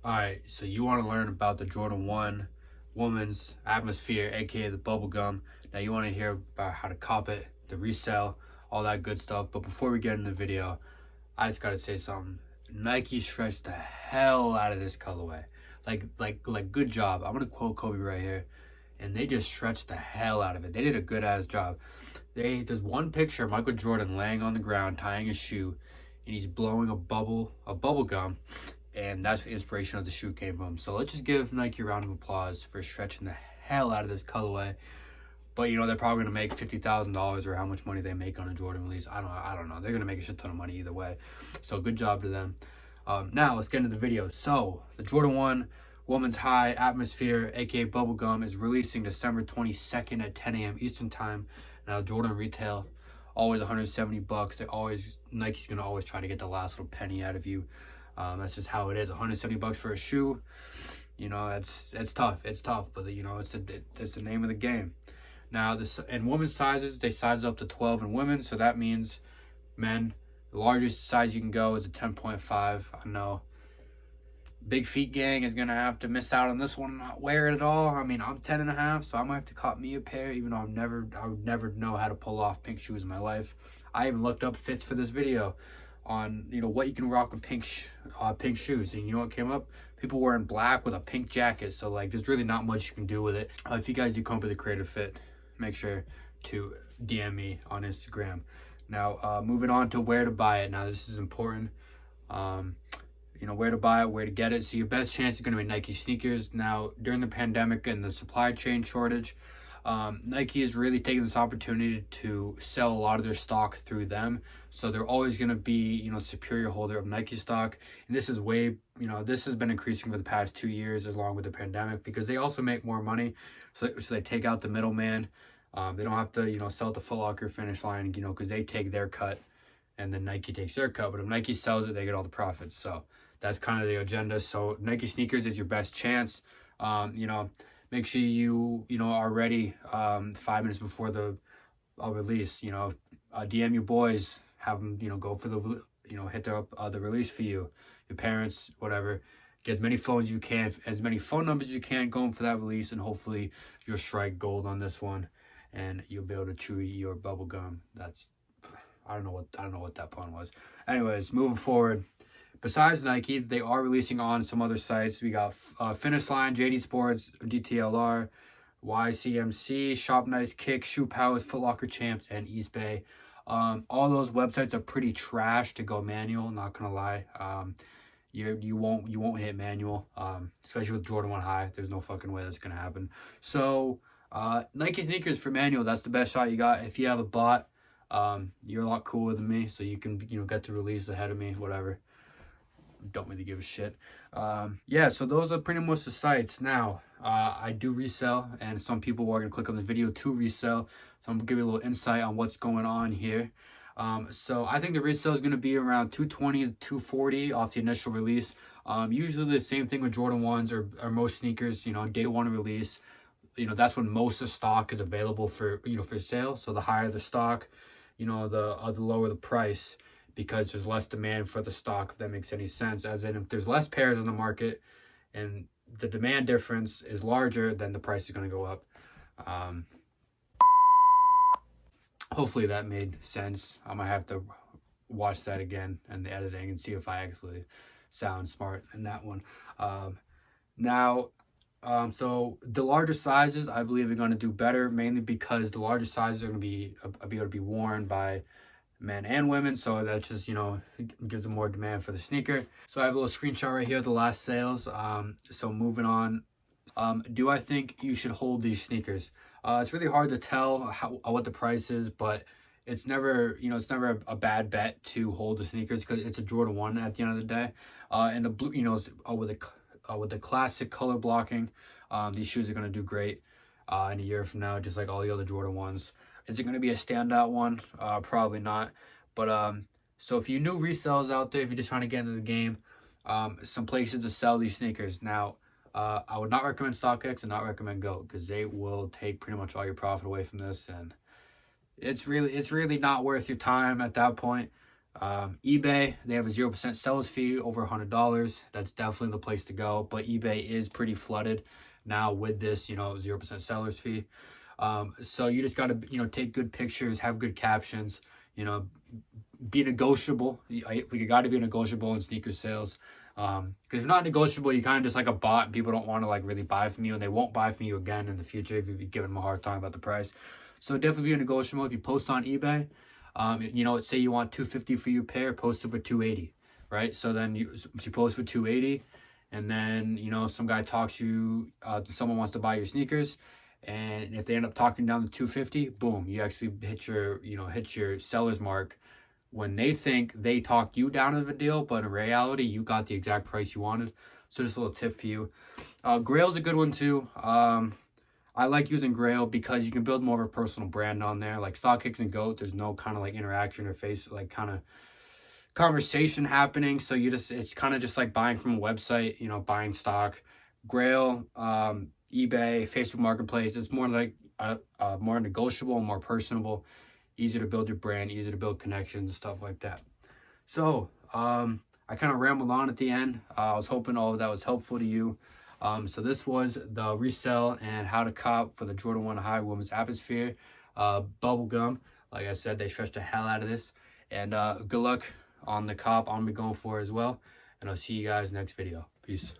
Alright, so you want to learn about the Jordan 1 Woman's Atmosphere, aka the bubblegum. Now you want to hear about how to cop it, the resell, all that good stuff. But before we get into the video, I just gotta say something. Nike stretched the hell out of this colorway. Like good job. I'm gonna quote Kobe right here. And they just stretched the hell out of it. They did a good ass job. There's one picture of Michael Jordan laying on the ground tying his shoe, and he's blowing a bubble gum, and that's the inspiration of the shoe came from. So let's just give Nike a round of applause for stretching the hell out of this colorway. But you know, they're probably gonna make $50,000 or how much money they make on a Jordan release. I don't know. They're gonna make a shit ton of money either way. So good job to them. Now let's get into the video. So the Jordan 1 Woman's High Atmosphere, aka Bubblegum, is releasing December 22nd at 10 a.m. Eastern Time. Now Jordan retail, always $170. Nike's gonna always try to get the last little penny out of you. That's just how it is. $170 for a shoe. You know, it's tough. It's tough, but you know, it's the name of the game. Now this in women's sizes, they size up to 12 in women, so that means men. The largest size you can go is a 10.5. I know Big Feet Gang is gonna have to miss out on this one and not wear it at all. I mean, I'm 10.5, so I might have to cop me a pair, even though I would never know how to pull off pink shoes in my life. I even looked up fits for this video on, you know, what you can rock with pink shoes, and you know what came up? People wearing black with a pink jacket. So like, there's really not much you can do with it. If you guys do come up with a creative fit, make sure to DM me on Instagram. Now, moving on to where to buy it. Now, this is important. You know, where to buy it, where to get it. So your best chance is going to be Nike sneakers. Now, during the pandemic and the supply chain shortage, Nike is really taking this opportunity to sell a lot of their stock through them. So they're always going to be, you know, superior holder of Nike stock. And this is this has been increasing for the past 2 years along with the pandemic, because they also make more money. So they take out the middleman. They don't have to, you know, sell at the Foot Locker Finish Line, you know, because they take their cut and then Nike takes their cut. But if Nike sells it, they get all the profits. So that's kind of the agenda. So Nike sneakers is your best chance. You know, make sure you are ready 5 minutes before the release. You know, DM your boys, have them, you know, go for the, you know, hit the release for you, your parents, whatever. Get as many phones you can, as many phone numbers you can going for that release, and hopefully you'll strike gold on this one, and you'll be able to chew your bubble gum. I don't know what that pun was. Anyways, moving forward. Besides Nike, they are releasing on some other sites. We got Finish Line, JD Sports, DTLR, YCMC, Shop Nice, Kick, Shoe Palace, Foot Locker Champs, and East Bay. All those websites are pretty trash to go manual. Not gonna lie. You won't hit manual. Especially with Jordan 1 High. There's no fucking way that's gonna happen. So Nike sneakers for manual. That's the best shot you got. If you have a bot, you're a lot cooler than me, so you can get the release ahead of me. Whatever. Don't really give a shit. Yeah, so those are pretty much the sites. Now, I do resell, and some people are going to click on this video to resell. So I'm going to give you a little insight on what's going on here. So I think the resale is going to be around 220 to 240 off the initial release. Usually the same thing with Jordan 1s or most sneakers, you know, day one release. You know, that's when most of the stock is available for, you know, for sale. So the higher the stock, you know, the lower the price, because there's less demand for the stock, if that makes any sense. As in, if there's less pairs in the market and the demand difference is larger, then the price is going to go up. Hopefully that made sense. I might have to watch that again in the editing and see if I actually sound smart in that one. So the larger sizes, I believe, are going to do better, mainly because the larger sizes are going to be able to be worn by men and women, so that just, you know, gives them more demand for the sneaker. So I have a little screenshot right here of the last sales. So moving on, do I think you should hold these sneakers? It's really hard to tell what the price is, but it's never a bad bet to hold the sneakers, because it's a Jordan 1 at the end of the day. And the blue, you know, with the classic color blocking, these shoes are going to do great in a year from now, just like all the other Jordan 1s. Is it going to be a standout one? Probably not. But so if you new resellers out there, if you're just trying to get into the game, some places to sell these sneakers. Now, I would not recommend StockX and not recommend Go, because they will take pretty much all your profit away from this, and it's really not worth your time at that point. eBay, they have a 0% seller's fee over $100. That's definitely the place to go. But eBay is pretty flooded now with this, 0% seller's fee. So you just got to, take good pictures, have good captions, be negotiable. You got to be negotiable in sneaker sales. Because if you're not negotiable, you're kind of just like a bot, and people don't want to like really buy from you, and they won't buy from you again in the future if you giving them a hard time about the price. So definitely be negotiable. If you post on eBay, say you want $250 for your pair, post it for $280, right? So then you post for $280, and then some guy talks you, someone wants to buy your sneakers, and if they end up talking down to $250, boom, you actually hit your seller's mark when they think they talked you down of a deal, but in reality, you got the exact price you wanted. So just a little tip for you. Grail's a good one too. I like using Grail because you can build more of a personal brand on there. Like StockX and GOAT, there's no kind of like interaction or face, like kind of conversation happening. So it's kind of just like buying from a website, buying stock. Grail, eBay, Facebook Marketplace, it's more like more negotiable, more personable, easier to build your brand, easier to build connections, stuff like that. So I kind of rambled on at the end. I was hoping all of that was helpful to you. So this was the Resell and how to cop for the Jordan 1 High Women's Atmosphere bubblegum. Like I said, they stretched the hell out of this. And good luck on the cop I'm going to be going for as well. And I'll see you guys next video. Peace.